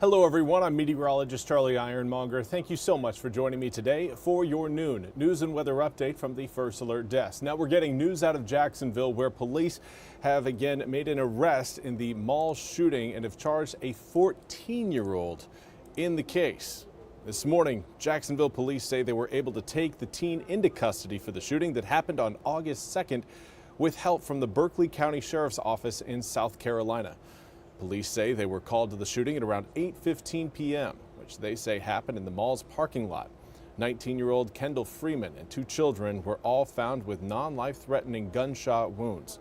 Hello everyone, I'm Meteorologist Charlie Ironmonger. Thank you so much for joining me today for your noon news and weather update from the First Alert Desk. Now we're getting news out of Jacksonville where police have again made an arrest in the mall shooting and have charged a 14-year-old in the case. This morning, Jacksonville police say they were able to take the teen into custody for the shooting that happened on August 2nd with help from the Berkeley County Sheriff's Office in South Carolina. Police say they were called to the shooting at around 8:15 p.m., which they say happened in the mall's parking lot. 19-year-old Kendall Freeman and two children were all found with non-life-threatening gunshot wounds.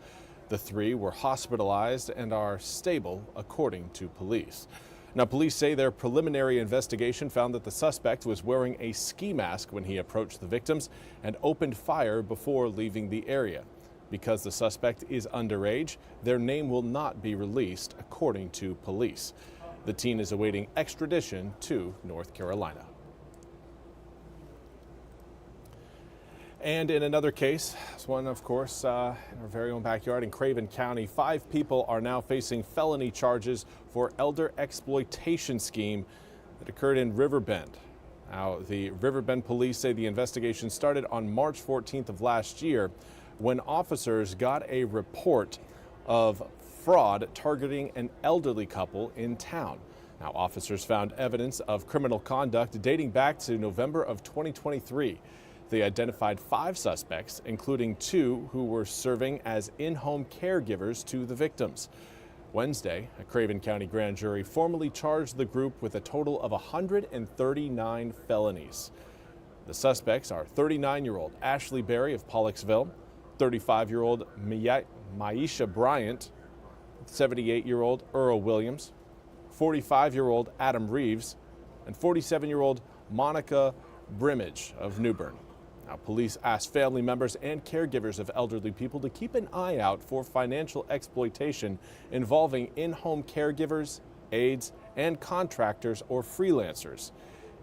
The three were hospitalized and are stable, according to police. Now, police say their preliminary investigation found that the suspect was wearing a ski mask when he approached the victims and opened fire before leaving the area. Because the suspect is underage, their name will not be released, according to police. The teen is awaiting extradition to North Carolina. And in another case, this one, of course, in our very own backyard in Craven County, 5 people are now facing felony charges for elder exploitation scheme that occurred in Riverbend. Now, the Riverbend police say the investigation started on March 14th of last year, when officers got a report of fraud targeting an elderly couple in town. Now, officers found evidence of criminal conduct dating back to November of 2023. They identified 5 suspects, including 2 who were serving as in-home caregivers to the victims. Wednesday, a Craven County grand jury formally charged the group with a total of 139 felonies. The suspects are 39-year-old Ashley Berry of Pollocksville, 35-year-old Maisha Bryant, 78-year-old Earl Williams, 45-year-old Adam Reeves, and 47-year-old Monica Brimage of New Bern. Now, police asked family members and caregivers of elderly people to keep an eye out for financial exploitation involving in-home caregivers, aides, and contractors or freelancers.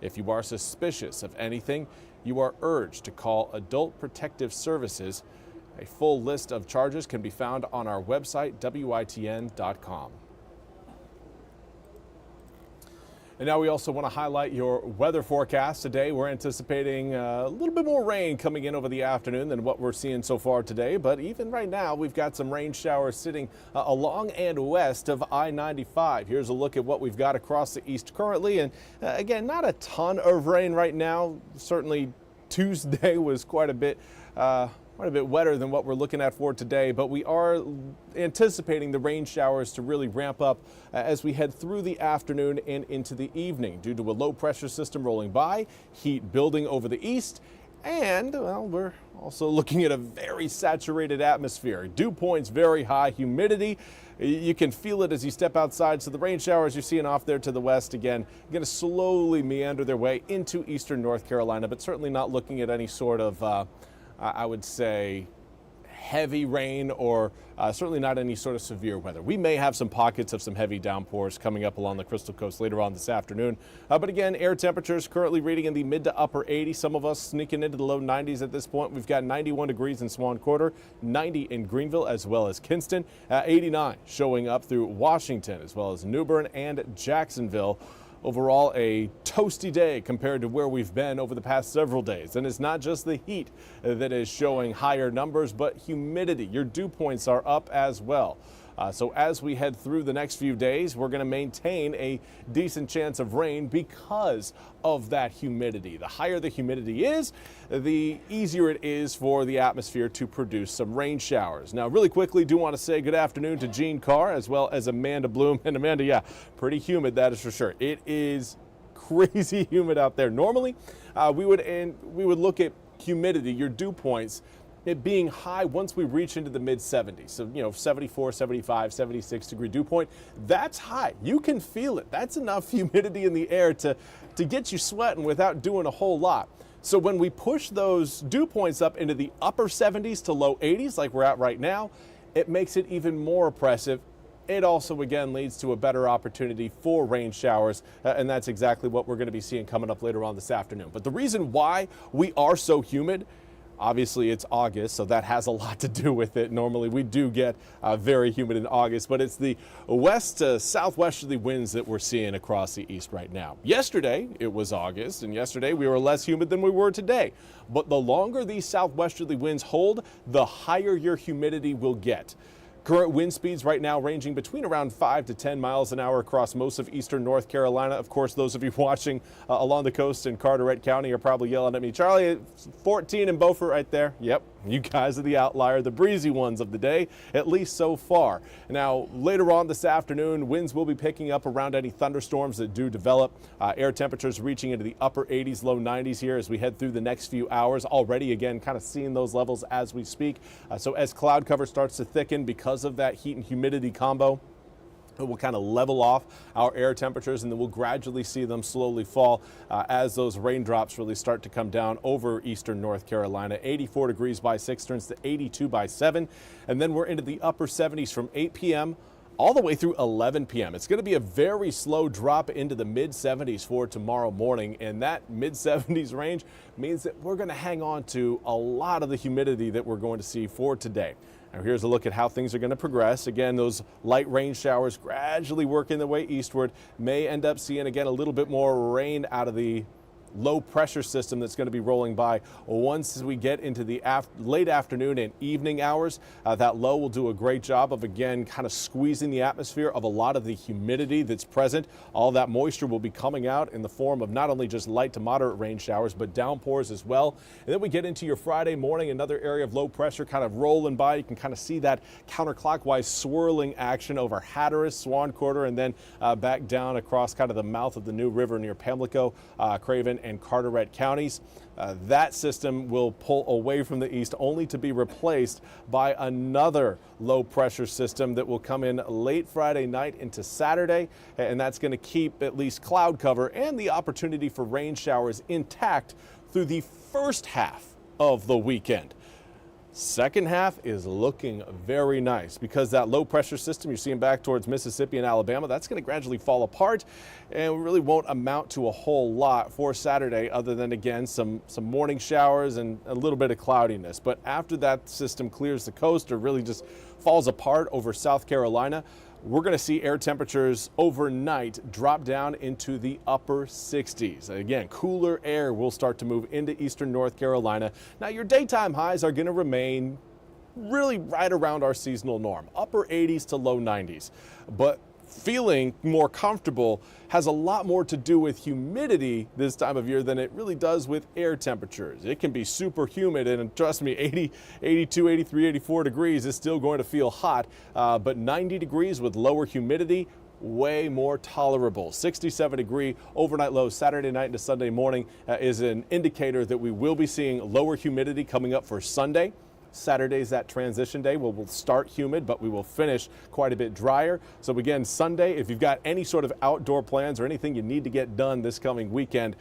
If you are suspicious of anything, you are urged to call Adult Protective Services. A full list of charges can be found on our website, WITN.com. And now we also want to highlight your weather forecast. Today we're anticipating a little bit more rain coming in over the afternoon than what we're seeing so far today. But even right now, we've got some rain showers sitting along and west of I-95. Here's a look at what we've got across the east currently. And again, not a ton of rain right now. Certainly Tuesday was quite a bit wetter than what we're looking at for today, but we are anticipating the rain showers to really ramp up as we head through the afternoon and into the evening due to a low pressure system rolling by, heat building over the east, and well, we're also looking at a very saturated atmosphere. Dew points very high, humidity. You can feel it as you step outside. So the rain showers you're seeing off there to the west again going to slowly meander their way into eastern North Carolina, but certainly not looking at any sort of I would say heavy rain or certainly not any sort of severe weather. We may have some pockets of some heavy downpours coming up along the Crystal Coast later on this afternoon. But again, air temperatures currently reading in the mid to upper 80s. Some of us sneaking into the low 90s at this point. We've got 91 degrees in Swan Quarter, 90 in Greenville as well as Kinston, 89 showing up through Washington as well as New Bern and Jacksonville. Overall, a toasty day compared to where we've been over the past several days. And it's not just the heat that is showing higher numbers, but humidity. Your dew points are up as well. So as we head through the next few days, we're going to maintain a decent chance of rain because of that humidity. The higher the humidity is, the easier it is for the atmosphere to produce some rain showers. Now, really quickly, do want to say good afternoon to Gene Carr as well as Amanda Bloom. And Amanda, yeah, pretty humid, that is for sure. It is crazy humid out there. Normally, we would look at humidity, your dew points, it being high once we reach into the mid 70s. So, 74, 75, 76 degree dew point, that's high. You can feel it. That's enough humidity in the air to get you sweating without doing a whole lot. So when we push those dew points up into the upper 70s to low 80s like we're at right now, it makes it even more oppressive. It also, again, leads to a better opportunity for rain showers, and that's exactly what we're going to be seeing coming up later on this afternoon. But the reason why we are so humid, Obviously, it's August, so that has a lot to do with it. Normally, we do get very humid in August, but it's the west to southwesterly winds that we're seeing across the east right now. Yesterday, it was August, and yesterday we were less humid than we were today. But the longer these southwesterly winds hold, the higher your humidity will get. Current wind speeds right now ranging between around 5 to 10 miles an hour across most of eastern North Carolina. Of course, those of you watching along the coast in Carteret County are probably yelling at me, Charlie, 14 in Beaufort right there. Yep, you guys are the outlier, the breezy ones of the day, at least so far. Now, later on this afternoon, winds will be picking up around any thunderstorms that do develop. Air temperatures reaching into the upper 80s, low 90s here as we head through the next few hours. Already, again, kind of seeing those levels as we speak. So as cloud cover starts to thicken because of that heat and humidity combo, it will kind of level off our air temperatures, and then we'll gradually see them slowly fall as those raindrops really start to come down over eastern North Carolina. 84 degrees by 6 turns to 82 by 7, and then we're into the upper 70s from 8 p.m. all the way through 11 p.m. It's going to be a very slow drop into the mid-70s for tomorrow morning, and that mid-70s range means that we're going to hang on to a lot of the humidity that we're going to see for today. Now here's a look at how things are going to progress. Again, those light rain showers gradually working their way eastward. May end up seeing, again, a little bit more rain out of the low pressure system that's going to be rolling by once we get into the late afternoon and evening hours. That low will do a great job of, again, kind of squeezing the atmosphere of a lot of the humidity that's present. All that moisture will be coming out in the form of not only just light to moderate rain showers, but downpours as well. And then we get into your Friday morning, another area of low pressure kind of rolling by. You can kind of see that counterclockwise swirling action over Hatteras, Swan Quarter, and then back down across kind of the mouth of the New River near Pamlico, Craven, and Carteret counties. That system will pull away from the east only to be replaced by another low pressure system that will come in late Friday night into Saturday, and that's going to keep at least cloud cover and the opportunity for rain showers intact through the first half of the weekend. Second half is looking very nice because that low pressure system you're seeing back towards Mississippi and Alabama, that's going to gradually fall apart and really won't amount to a whole lot for Saturday other than, again, some morning showers and a little bit of cloudiness. But after that system clears the coast or really just falls apart over South Carolina, we're going to see air temperatures overnight drop down into the upper 60s. Again, cooler air will start to move into eastern North Carolina. Now, your daytime highs are going to remain really right around our seasonal norm, upper 80s to low 90s. But feeling more comfortable has a lot more to do with humidity this time of year than it really does with air temperatures. It can be super humid, and trust me, 80, 82, 83, 84 degrees is still going to feel hot, but 90 degrees with lower humidity, way more tolerable. 67-degree overnight low Saturday night into Sunday morning is an indicator that we will be seeing lower humidity coming up for Sunday. Saturday's that transition day. We'll start humid, but we will finish quite a bit drier. So again, Sunday, if you've got any sort of outdoor plans or anything you need to get done this coming weekend,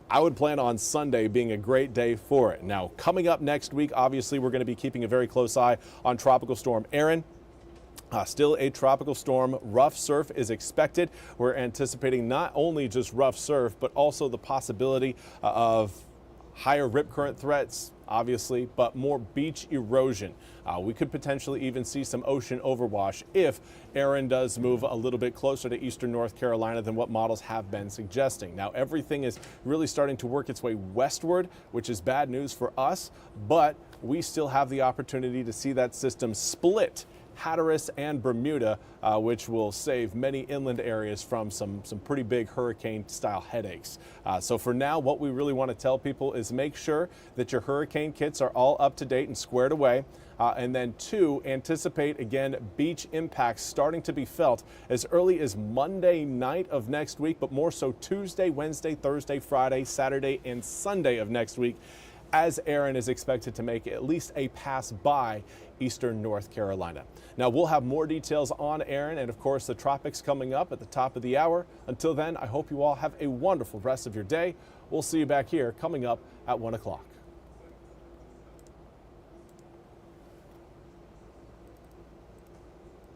I would plan on Sunday being a great day for it. Now, coming up next week, obviously, we're going to be keeping a very close eye on Tropical Storm Erin. Still a tropical storm. Rough surf is expected. We're anticipating not only just rough surf, but also the possibility of higher rip current threats, obviously, but more beach erosion. We could potentially even see some ocean overwash if Erin does move a little bit closer to eastern North Carolina than what models have been suggesting. Now, everything is really starting to work its way westward, which is bad news for us, but we still have the opportunity to see that system split Hatteras and Bermuda, which will save many inland areas from some pretty big hurricane-style headaches. So for now, what we really want to tell people is make sure that your hurricane kits are all up to date and squared away. And then 2, anticipate, again, beach impacts starting to be felt as early as Monday night of next week, but more so Tuesday, Wednesday, Thursday, Friday, Saturday, and Sunday of next week, as Erin is expected to make at least a pass by eastern North Carolina. Now, we'll have more details on Erin and, of course, the tropics coming up at the top of the hour. Until then, I hope you all have a wonderful rest of your day. We'll see you back here coming up at 1 o'clock.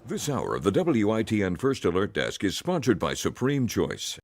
This hour of the WITN First Alert Desk is sponsored by Supreme Choice.